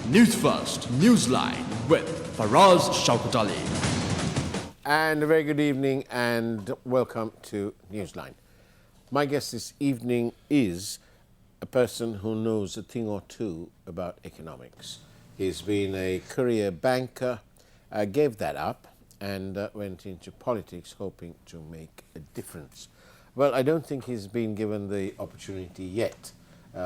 Newsfirst, Newsline with Faraz Shaukat Ali. And a very good evening and welcome to Newsline. My guest this evening is a person who knows a thing or two about economics. He's been a career banker, gave that up and went into politics hoping to make a difference. Well, I don't think he's been given the opportunity yet,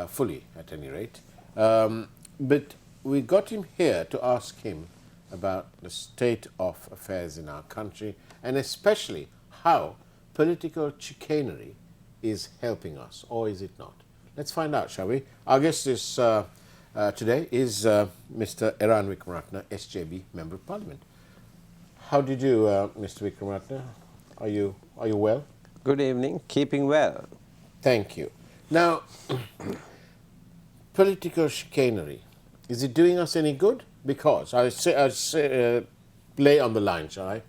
fully at any rate. But we got him here to ask him about the state of affairs in our country and especially how political chicanery is helping us, or is it not? Let's find out, shall we? Our guest is, today is Mr. Eran Wickramaratne, SJB Member of Parliament. How do you do, Mr. Wickramaratne? Are you well? Good evening. Keeping well. Thank you. Now, political chicanery, is it doing us any good? Because I lay on the line, shall I?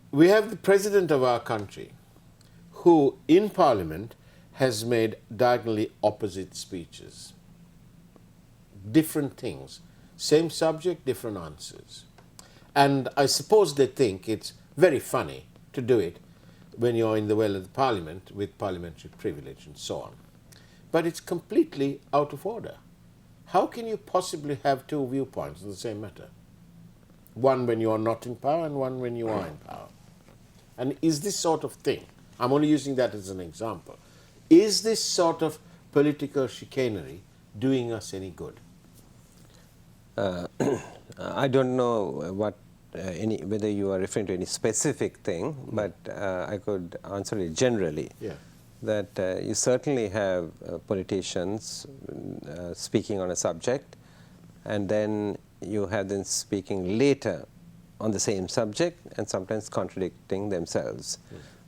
We have the president of our country who, in Parliament, has made diagonally opposite speeches. Different things. Same subject, different answers. And I suppose they think it's very funny to do it when you're in the well of the Parliament with parliamentary privilege and so on. But it's completely out of order. How can you possibly have two viewpoints on the same matter? One when you are not in power and one when you are in power. And is this sort of thing, I'm only using that as an example, is this sort of political chicanery doing us any good? I don't know whether you are referring to any specific thing, but I could answer it generally. Yeah. That you certainly have politicians speaking on a subject, and then you have them speaking later on the same subject and sometimes contradicting themselves.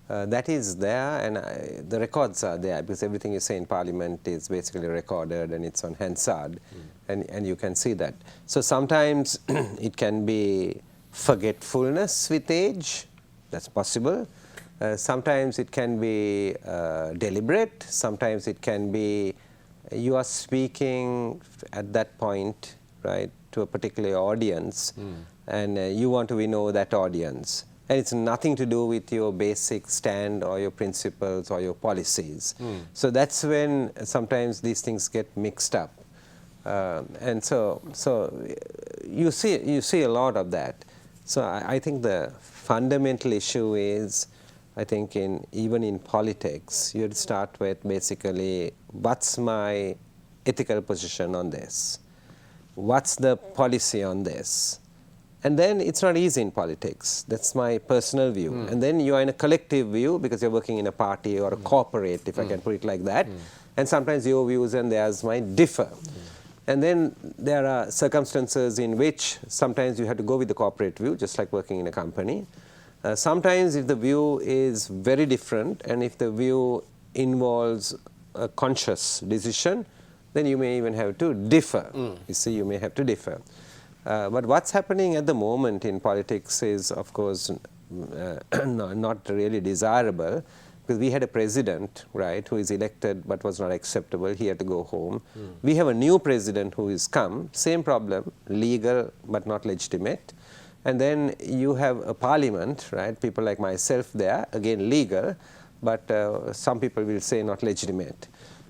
That is there, and the records are there because everything you say in Parliament is basically recorded and it's on Hansard, and you can see that. So sometimes it can be forgetfulness with age, that's possible. Sometimes it can be deliberate, sometimes it can be you are speaking at that point, right, to a particular audience, and you want to winnow that audience. And it's nothing to do with your basic stand or your principles or your policies. So that's when sometimes these things get mixed up. And so you see a lot of that. So I think the fundamental issue is, I think even in politics, you'd start with basically, what's my ethical position on this? What's the policy on this? And then it's not easy in politics. That's my personal view. And then you are in a collective view because you're working in a party or a corporate, if I can put it like that. And sometimes your views and theirs might differ. And then there are circumstances in which sometimes you have to go with the corporate view, just like working in a company. Sometimes if the view is very different and if the view involves a conscious decision, then you may even have to differ. You see, you may have to differ. But what's happening at the moment in politics is, of course, not really desirable, because we had a president, right, who is elected but was not acceptable. He had to go home. We have a new president who is come, same problem, legal but not legitimate. And then you have a parliament, right, people like myself there, again legal, but some people will say not legitimate.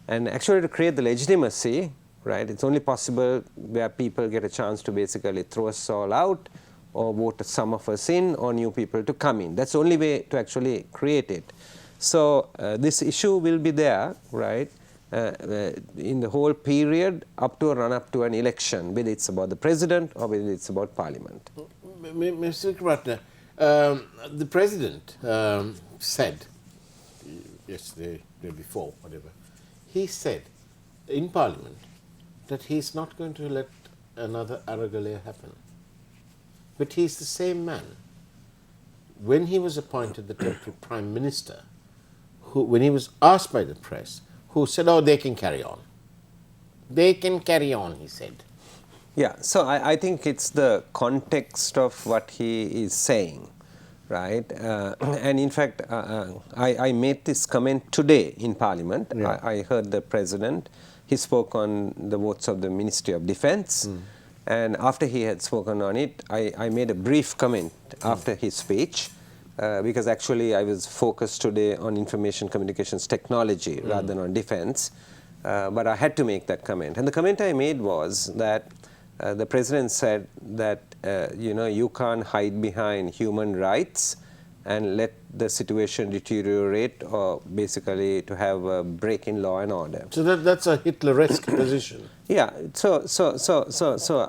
And actually to create the legitimacy, right, it's only possible where people get a chance to basically throw us all out or vote some of us in or new people to come in. That's the only way to actually create it. So this issue will be there, right, in the whole period up to or run-up to an election, whether it's about the president or whether it's about parliament. Mr. Wickramaratne, the president said yesterday, the day before, whatever, he said in Parliament that he's not going to let another Aragalaya happen. But he's the same man. When he was appointed the Deputy Prime Minister, when he was asked by the press, who said, oh, they can carry on. They can carry on, he said. Yeah, so I think it's the context of what he is saying, right? And in fact, I made this comment today in Parliament. Yeah. I heard the President he spoke on the votes of the Ministry of Defense. And after he had spoken on it, I made a brief comment after his speech, because actually I was focused today on information communications technology rather than on defense. But I had to make that comment. And the comment I made was that the President said that, you can't hide behind human rights and let the situation deteriorate, or basically to have a break in law and order. So that's a Hitler-esque position. Yeah, so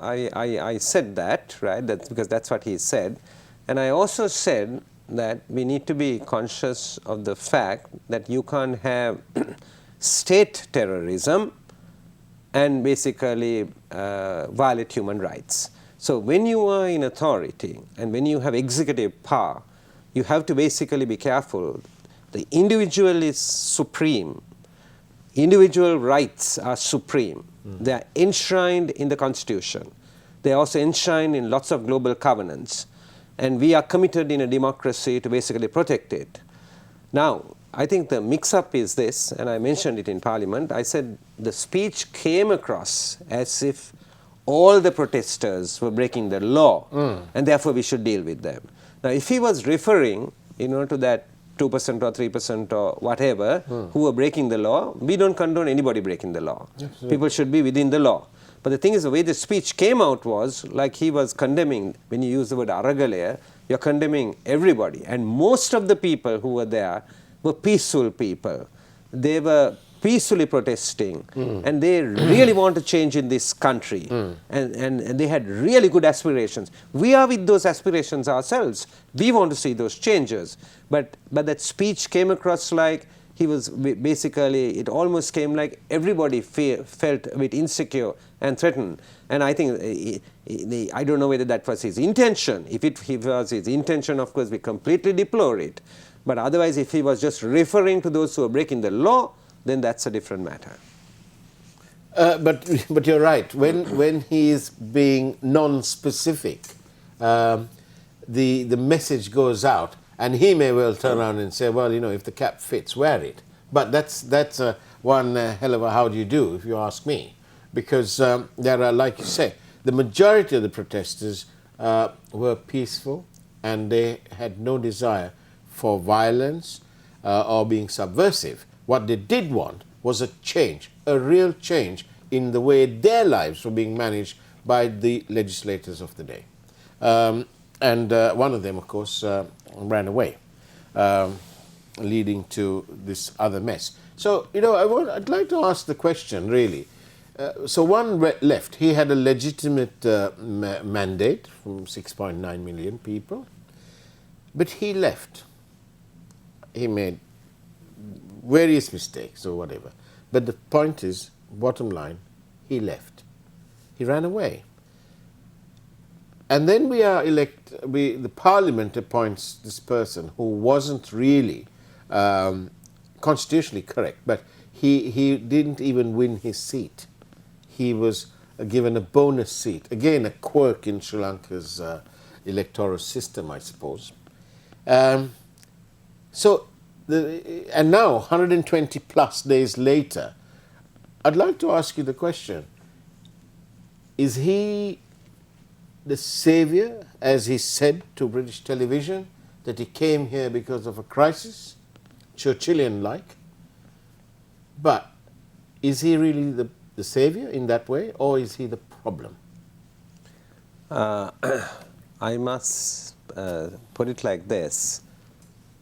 I said that, right, because that's what he said. And I also said that we need to be conscious of the fact that you can't have state terrorism and basically violate human rights. So when you are in authority and when you have executive power, you have to basically be careful. The individual is supreme. Individual rights are supreme. They are enshrined in the Constitution. They are also enshrined in lots of global covenants. And we are committed in a democracy to basically protect it. Now, I think the mix-up is this, and I mentioned it in Parliament. I said the speech came across as if all the protesters were breaking the law, and therefore we should deal with them. Now, if he was referring, to that 2% or 3% or whatever who were breaking the law, we don't condone anybody breaking the law. Absolutely. People should be within the law. But the thing is, the way the speech came out was like he was condemning, when you use the word Aragalaya, you're condemning everybody. And most of the people who were there were peaceful people. They were peacefully protesting, and they really want to change in this country, and they had really good aspirations. We are with those aspirations ourselves. We want to see those changes. But that speech came across like he was basically, it almost came like everybody felt a bit insecure and threatened. And I think, I don't know whether that was his intention. If it was his intention, of course, we completely deplore it. But otherwise, if he was just referring to those who are breaking the law, then that's a different matter. But you're right. When he is being non-specific, the message goes out, and he may well turn around and say, well, if the cap fits, wear it. But that's one hell of a how do you do, if you ask me. Because there are, like you say, the majority of the protesters were peaceful, and they had no desire for violence or being subversive. What they did want was a change, a real change in the way their lives were being managed by the legislators of the day. And one of them, of course, ran away, leading to this other mess. So, I'd like to ask the question, really. So one left. He had a legitimate mandate from 6.9 million people, but he left. He made various mistakes or whatever. But the point is, bottom line, he left. He ran away. And then the parliament appoints this person who wasn't really constitutionally correct, but he didn't even win his seat. He was given a bonus seat. Again, a quirk in Sri Lanka's electoral system, I suppose. And now, 120 plus days later, I'd like to ask you the question, is he the savior, as he said to British television, that he came here because of a crisis, Churchillian-like? But is he really the savior in that way, or is he the problem? I must put it like this.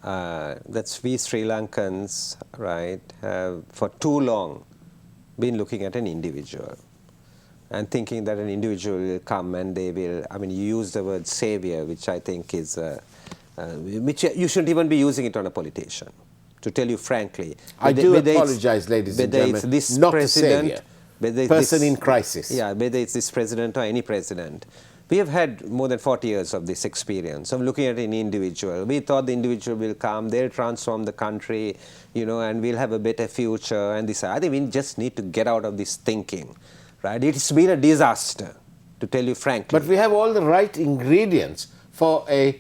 That we Sri Lankans, right, have for too long been looking at an individual and thinking that an individual will come and they will, you use the word savior, which I think is, which you shouldn't even be using it on a politician, to tell you frankly. I do apologize, ladies and gentlemen, it's this not president, a savior, person in crisis. Yeah, whether it's this president or any president. We have had more than 40 years of this experience of looking at an individual. We thought the individual will come, they'll transform the country, and we'll have a better future and this. I think we just need to get out of this thinking, right? It's been a disaster, to tell you frankly. But we have all the right ingredients for a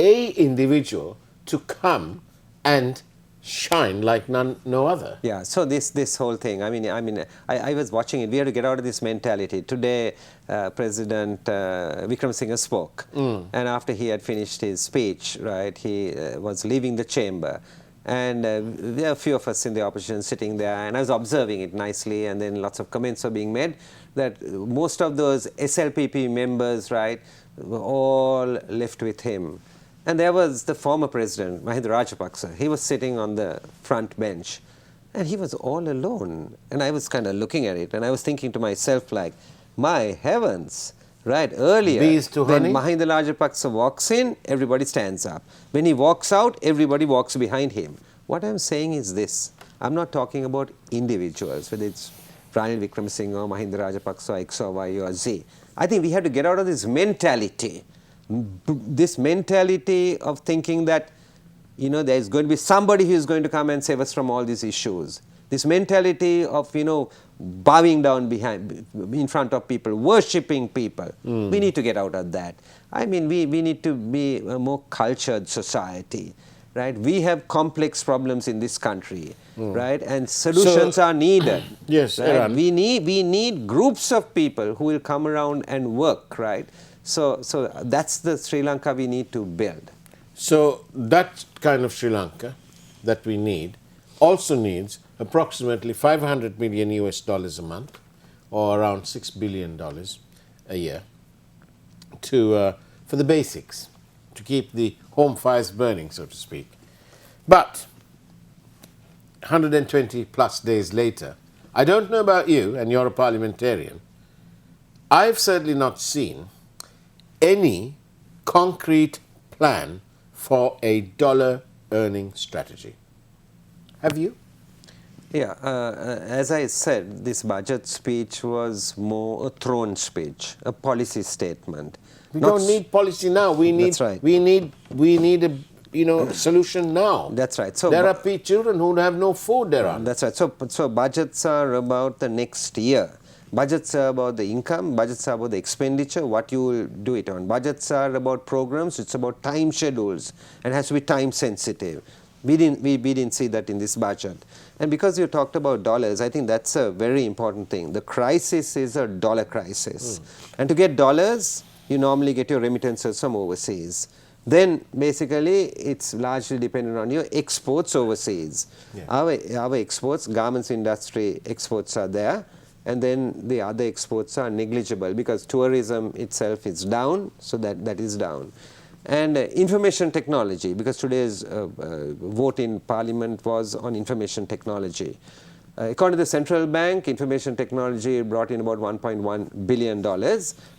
individual to come and shine like no other. Yeah, so this whole thing, I was watching it. We had to get out of this mentality. Today, President Wickramaratne spoke, and after he had finished his speech, right, he was leaving the chamber. And there are a few of us in the opposition sitting there, and I was observing it nicely, and then lots of comments were being made that most of those SLPP members, right, were all left with him. And there was the former president, Mahinda Rajapaksa. He was sitting on the front bench, and he was all alone. And I was kind of looking at it, and I was thinking to myself, like, my heavens, right? Earlier, when Mahinda Rajapaksa walks in, everybody stands up. When he walks out, everybody walks behind him. What I'm saying is this. I'm not talking about individuals, whether it's Ranil Wickramaratne or Mahinda Rajapaksa, X or Y or Z. I think we have to get out of this mentality. This mentality of thinking that, you know, there's going to be somebody who is going to come and save us from all these issues. This mentality of, you know, bowing down in front of people, worshipping people. We need to get out of that. I mean, we need to be a more cultured society, right? We have complex problems in this country, right? And solutions are needed. Yes, right? Eran. We need groups of people who will come around and work, right? So that's the Sri Lanka we need to build. So that kind of Sri Lanka that we need also needs approximately $500 million a month, or around $6 billion a year, for the basics, to keep the home fires burning, so to speak. But 120 plus days later, I don't know about you, and you're a parliamentarian, I've certainly not seen any concrete plan for a dollar earning strategy. Have you? Yeah, as I said, this budget speech was more a throne speech, a policy statement. We don't need policy now. We need. That's right. We need a solution now. That's right. So there are children who have no food around. That's right. So budgets are about the next year. Budgets are about the income. Budgets are about the expenditure, what you will do it on. Budgets are about programs. It's about time schedules, and has to be time sensitive. We didn't see that in this budget. And because you talked about dollars, I think that's a very important thing. The crisis is a dollar crisis. And to get dollars, you normally get your remittances from overseas. Then basically it's largely dependent on your exports overseas. Yeah. Our exports, garments industry exports are there, and then the other exports are negligible because tourism itself is down, so that is down. And information technology, because today's vote in Parliament was on information technology. According to the central bank, information technology brought in about $1.1 billion,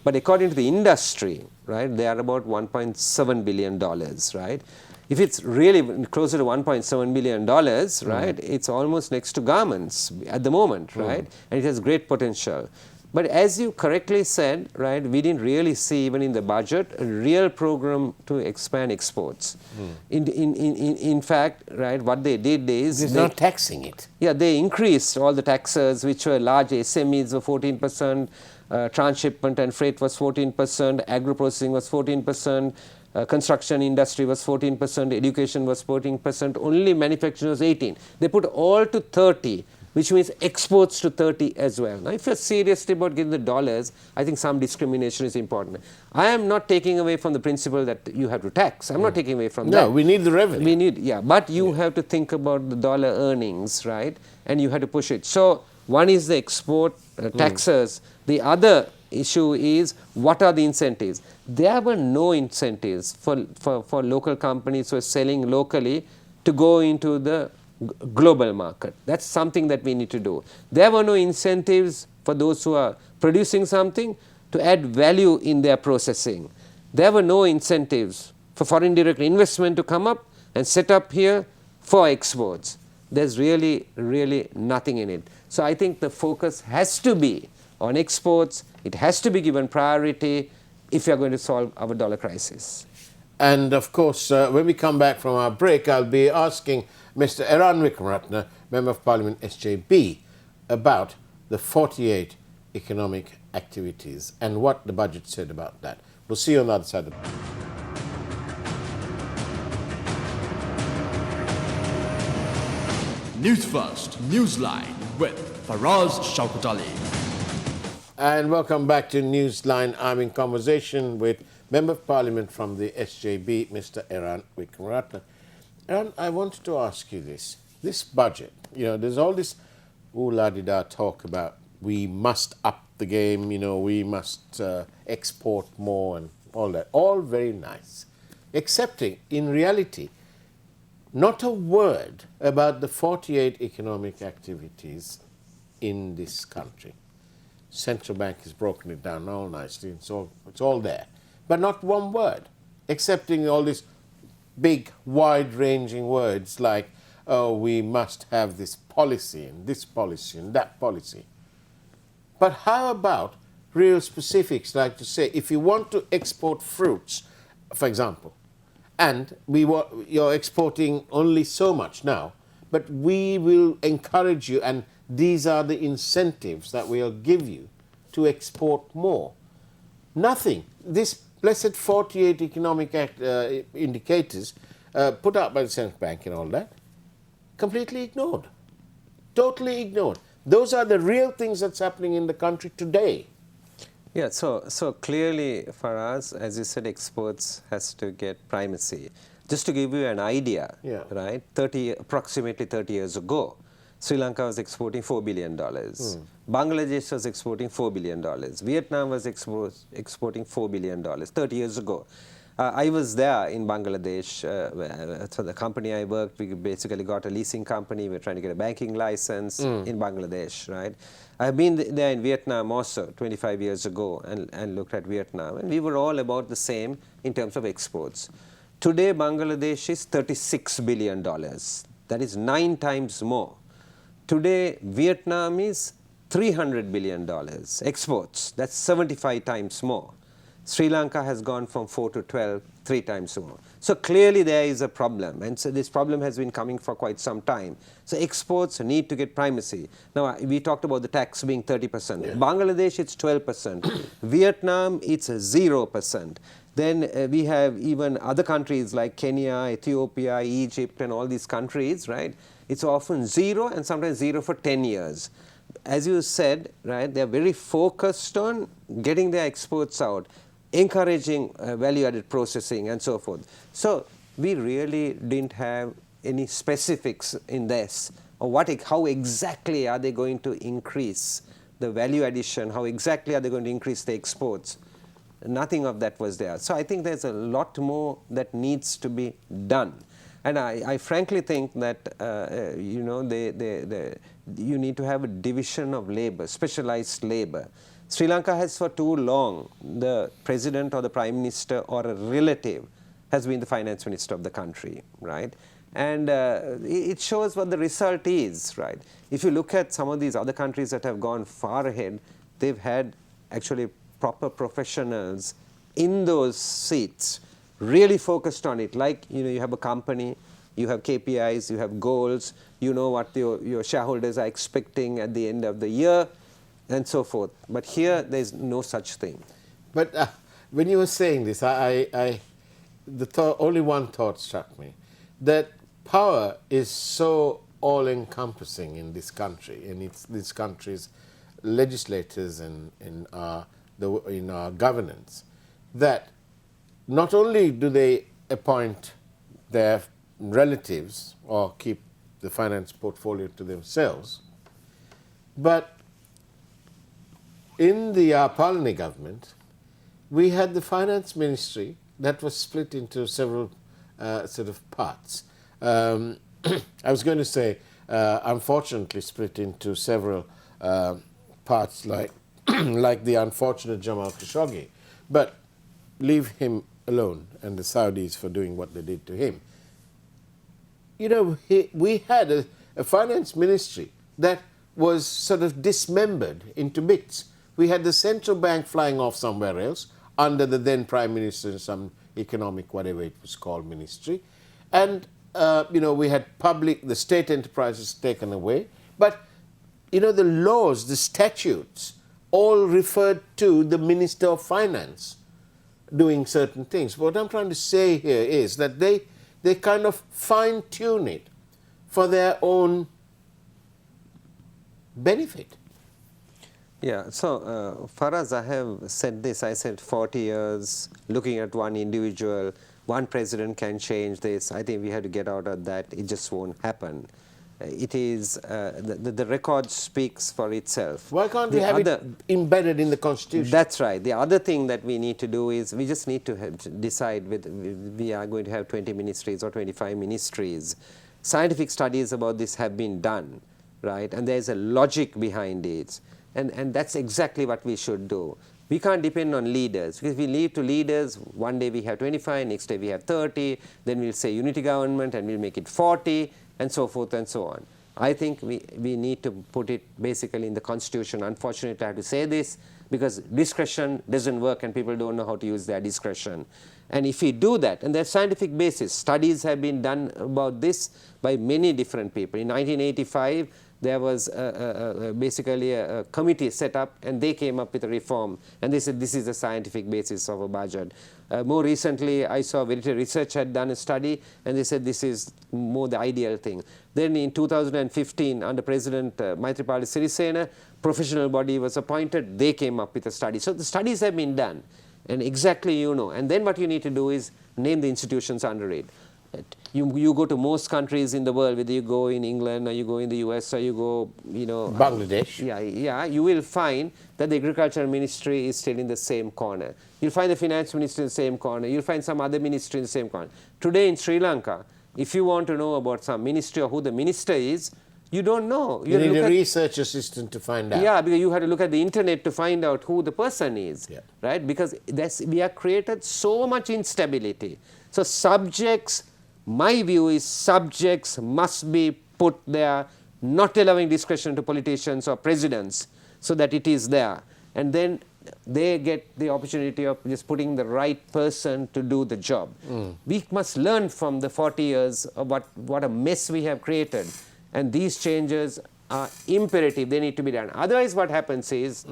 but according to the industry, right, they are about $1.7 billion, right? If it's really closer to $1.7 billion, right, it's almost next to garments at the moment, right? And it has great potential. But as you correctly said, right, we didn't really see even in the budget a real program to expand exports. In fact, right, what they did is they're not taxing it. Yeah, they increased all the taxes, which were large. SMEs were 14%, transshipment and freight was 14%, agro-processing was 14%, construction industry was 14%, education was 14%, only manufacturing was 18%. They put all to 30%. Which means exports to 30 as well. Now, if you're serious about getting the dollars, I think some discrimination is important. I am not taking away from the principle that you have to tax. I'm not taking away from that. No, we need the revenue. We need, yeah, but you have to think about the dollar earnings, right? And you have to push it. So one is the export taxes. The other issue is what are the incentives? There were no incentives for local companies who are selling locally to go into the global market. That's something that we need to do. There were no incentives for those who are producing something to add value in their processing. There were no incentives for foreign direct investment to come up and set up here for exports. There's really nothing in it. So I think the focus has to be on exports. It has to be given priority if we are going to solve our dollar crisis. And of course, when we come back from our break, I'll be asking Mr. Eran Wickramaratne, Member of Parliament SJB, about the 48 economic activities and what the budget said about that. We'll see you on the other side of the break. News First, Newsline with Faraz Shaukat Ali. And welcome back to Newsline. I'm in conversation with Member of Parliament from the SJB, Mr. Eran Wickramaratne. Eran, I wanted to ask you this. This budget, there's all this ooh-la-di-da talk about we must up the game, we must export more and all that. All very nice. Excepting, in reality, not a word about the 48 economic activities in this country. Central Bank has broken it down all nicely, it's all there. But not one word, excepting all these big, wide-ranging words like, oh, we must have this policy and that policy. But how about real specifics, like to say, if you want to export fruits, for example, and you're exporting only so much now, but we will encourage you, and these are the incentives that we'll give you to export more. Nothing. This blessed 48 economic indicators put out by the Central Bank and all that, completely ignored. Totally ignored. Those are the real things that's happening in the country today. Yeah, so clearly for us, as you said, exports has to get primacy. Just to give you an idea, right? Approximately 30 years ago, Sri Lanka was exporting $4 billion. Bangladesh was exporting $4 billion. Vietnam was exporting $4 billion 30 years ago. I was there in Bangladesh. So the company I worked, we basically got a leasing company. We're trying to get a banking license in Bangladesh, right? I've been there in Vietnam also 25 years ago and looked at Vietnam. And we were all about the same in terms of exports. Today, Bangladesh is $36 billion. That is 9 times more. Today, Vietnam is $300 billion exports. That's 75 times more. Sri Lanka has gone from 4 to 12, 3 times more. So clearly there is a problem, and so this problem has been coming for quite some time. So exports need to get primacy. Now we talked about the tax being 30%. Yeah. Bangladesh, it's 12%. Vietnam, it's 0%. Then we have even other countries like Kenya, Ethiopia, Egypt, and all these countries, right? It's often 0 and sometimes 0 for 10 years. As you said, right, they're very focused on getting their exports out, encouraging value-added processing and so forth. So we really didn't have any specifics in this, or how exactly are they going to increase the value addition, how exactly are they going to increase the exports. Nothing of that was there. So I think there's a lot more that needs to be done. And I frankly think that you need to have a division of labor, specialized labor. Sri Lanka has for too long, the president or the prime minister or a relative has been the finance minister of the country, right? And it shows what the result is, right? If you look at some of these other countries that have gone far ahead, they've had actually proper professionals in those seats, really focused on it. Like, you have a company, you have KPIs, you have goals, you know what your shareholders are expecting at the end of the year, and so forth. But here, there's no such thing. But when you were saying this, only one thought struck me, that power is so all-encompassing in this country, and it's this country's legislators and in our governance, that not only do they appoint their relatives or keep the finance portfolio to themselves, but in the Palani government, we had the finance ministry that was split into several sort of parts. I was going to say, unfortunately, split into several parts like like the unfortunate Jamal Khashoggi, but leave him alone and the Saudis for doing what they did to him. We had a finance ministry that was sort of dismembered into bits. We had the central bank flying off somewhere else under the then prime minister, some economic, whatever it was called, ministry. And, we had the state enterprises taken away. But, the laws, the statutes, all referred to the Minister of Finance doing certain things. What I'm trying to say here is that they kind of fine-tune it for their own benefit? Yeah, so Faraz, I have said this, I said 40 years, looking at one individual, one president can change this. I think we have to get out of that. It just won't happen. It is, the record speaks for itself. Why can't we have it embedded in the Constitution? That's right. The other thing that we need to do is we just need to decide whether we are going to have 20 ministries or 25 ministries. Scientific studies about this have been done, right? And there's a logic behind it. And that's exactly what we should do. We can't depend on leaders, because if we leave to leaders, one day we have 25, next day we have 30, then we'll say unity government and we'll make it 40, and so forth and so on. I think we need to put it basically in the Constitution. Unfortunately, I have to say this, because discretion doesn't work and people don't know how to use their discretion. And if we do that, and there's scientific basis, studies have been done about this by many different people. In 1985, there was basically a committee set up, and they came up with a reform, and they said this is the scientific basis of a budget. More recently, I saw Verity Research had done a study, and they said this is more the ideal thing. Then in 2015, under President Maithripala Sirisena, professional body was appointed, they came up with a study. So the studies have been done, and exactly you know. And then what you need to do is name the institutions under it. You go to most countries in the world, whether you go in England or you go in the US or you go, you know, Bangladesh. Yeah, you will find that the agriculture ministry is still in the same corner. You'll find the finance ministry in the same corner. You'll find some other ministry in the same corner. Today in Sri Lanka, if you want to know about some ministry or who the minister is, you don't know. You need a research assistant to find out. Yeah, because you have to look at the internet to find out who the person is, right? Because we have created so much instability. So subjects, my view is subjects must be put there, not allowing discretion to politicians or presidents, so that it is there. And then they get the opportunity of just putting the right person to do the job. We must learn from the 40 years of what a mess we have created. And these changes are imperative, they need to be done. Otherwise what happens is,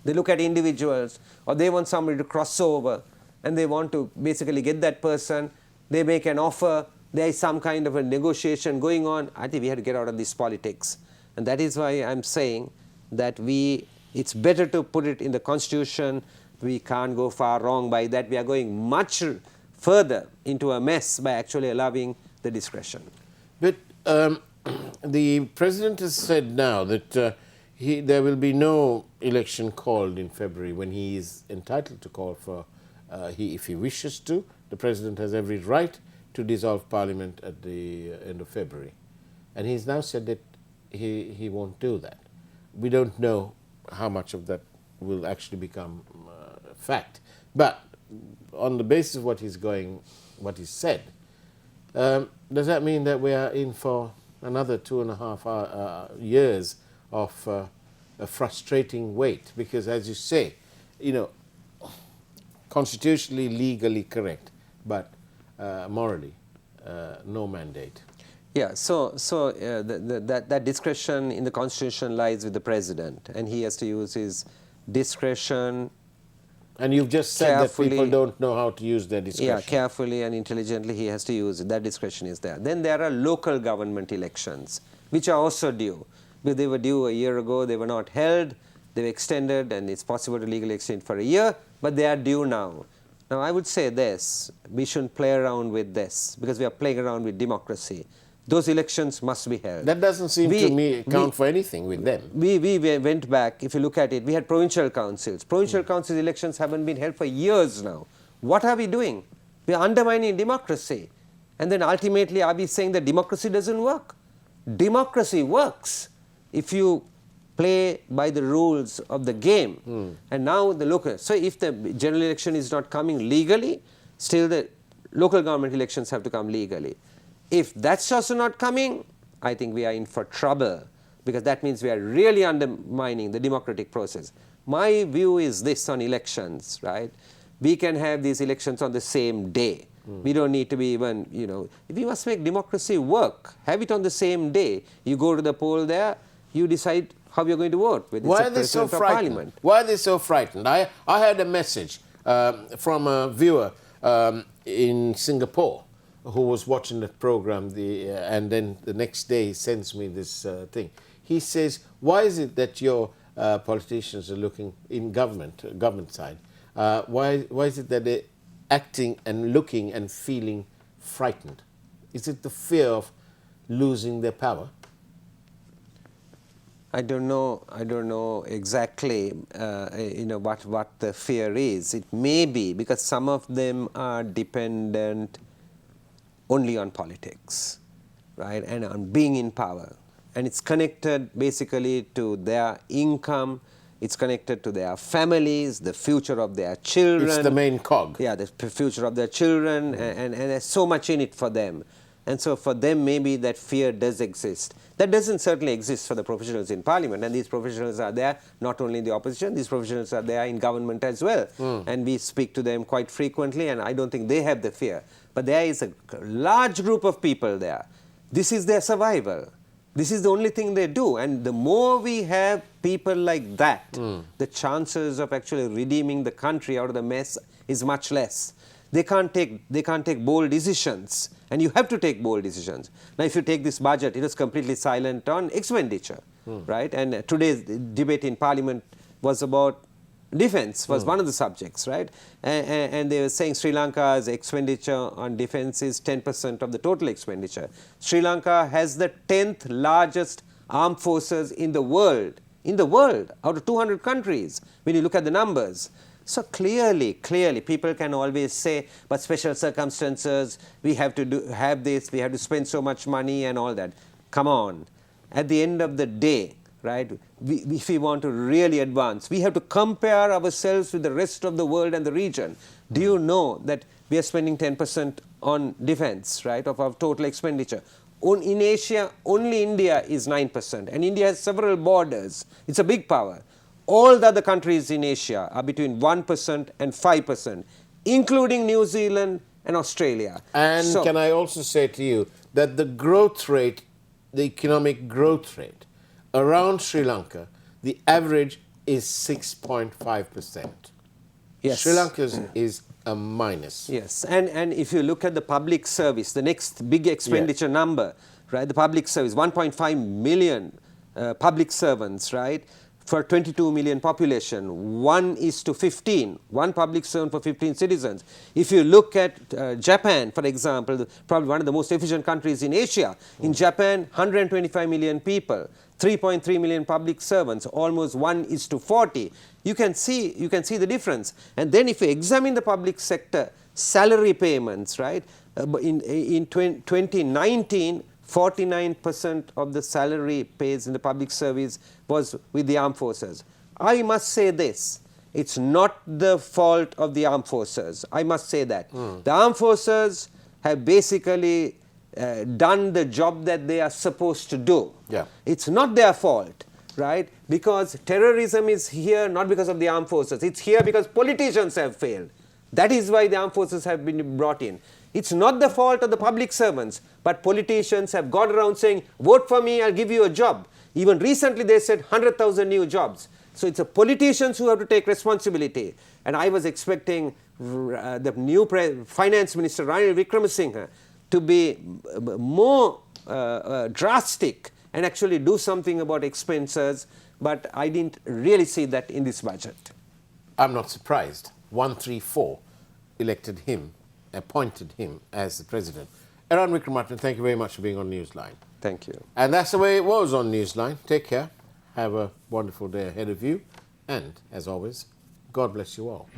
they look at individuals, or they want somebody to cross over, and they want to basically get that person, they make an offer, there is some kind of a negotiation going on. I think we have to get out of this politics. And that is why I'm saying that it's better to put it in the Constitution. We can't go far wrong by that. We are going much further into a mess by actually allowing the discretion. But the President has said now that there will be no election called in February, when he is entitled to call for, if he wishes to. The President has every right to dissolve Parliament at the end of February. And he's now said that he won't do that. We don't know how much of that will actually become fact. But on the basis of what he's said, does that mean that we are in for another 2.5 years of a frustrating wait? Because as you say, you know, constitutionally, legally correct, but morally, no mandate. Yeah, so that discretion in the Constitution lies with the President, and he has to use his discretion. And you've just said that people don't know how to use their discretion. Yeah, carefully and intelligently he has to use it. That discretion is there. Then there are local government elections, which are also due. Because they were due a year ago, they were not held, they were extended, and it's possible to legally extend for a year, but they are due now. Now I would say this, we shouldn't play around with this, because we are playing around with democracy. Those elections must be held. That doesn't seem to me count for anything with them. We went back, if you look at it, we had provincial councils. Provincial council elections haven't been held for years now. What are we doing? We are undermining democracy. And then ultimately are we saying that democracy doesn't work? Democracy works if you play by the rules of the game. And now the local, so if the general election is not coming legally, still the local government elections have to come legally. If that's also not coming, I think we are in for trouble, because that means we are really undermining the democratic process. My view is this on elections, right? We can have these elections on the same day. We don't need to be even, you know, we must make democracy work. Have it on the same day. You go to the poll there, you decide how you're going to vote. Why are they so frightened? Why are they so frightened? I had a message from a viewer in Singapore who was watching the program, and then the next day he sends me this thing. he says, why is it that your politicians are looking in government side, why is it that they're acting and looking and feeling frightened? Is it the fear of losing their power? I don't know exactly, what the fear is. It may be because some of them are dependent only on politics, right, and on being in power. And it's connected basically to their income, it's connected to their families, the future of their children. It's the main cog. Yeah, the future of their children, and there's so much in it for them. And so for them, maybe that fear does exist. That doesn't certainly exist for the professionals in Parliament. And these professionals are there not only in the opposition, these professionals are there in government as well. And we speak to them quite frequently, and I don't think they have the fear. But there is a large group of people there. This is their survival. This is the only thing they do. And the more we have people like that, the chances of actually redeeming the country out of the mess is much less. They can't take bold decisions, and you have to take bold decisions. Now, if you take this budget, it was completely silent on expenditure, right? And today's debate in Parliament was about defense, was one of the subjects, right? And they were saying Sri Lanka's expenditure on defense is 10% of the total expenditure. Sri Lanka has the 10th largest armed forces in the world, out of 200 countries, when you look at the numbers. So clearly, people can always say, but special circumstances, we have to have this, we have to spend so much money and all that. Come on. At the end of the day, right, if we want to really advance, we have to compare ourselves with the rest of the world and the region. Do you know that we are spending 10% on defense, right, of our total expenditure? In Asia, only India is 9%, and India has several borders. It's a big power. All the other countries in Asia are between 1% and 5%, including New Zealand and Australia. And so, can I also say to you that the growth rate, the economic growth rate around Sri Lanka, the average is 6.5%. Yes. Sri Lanka is a minus. Yes, and if you look at the public service, the next big expenditure number, right, the public service, 1.5 million public servants, right, for 22 million population, 1:15, one public servant for 15 citizens. If you look at Japan, for example, probably one of the most efficient countries in Asia, in Japan, 125 million people, 3.3 million public servants, almost 1:40. You can see the difference. And then if you examine the public sector salary payments, right, in 2019, 49% of the salary pays in the public service was with the armed forces. I must say this, it's not the fault of the armed forces. I must say that. The armed forces have basically done the job that they are supposed to do. Yeah. It's not their fault, right? Because terrorism is here not because of the armed forces. It's here because politicians have failed. That is why the armed forces have been brought in. It's not the fault of the public servants, but politicians have gone around saying, vote for me, I'll give you a job. Even recently they said 100,000 new jobs. So it's the politicians who have to take responsibility. And I was expecting the new finance minister, Eran Wickramaratne, to be more drastic and actually do something about expenses, but I didn't really see that in this budget. I'm not surprised. 134 elected him, appointed him as the president. Eran Wickramaratne, thank you very much for being on Newsline. Thank you. And that's the way it was on Newsline. Take care. Have a wonderful day ahead of you. And, as always, God bless you all.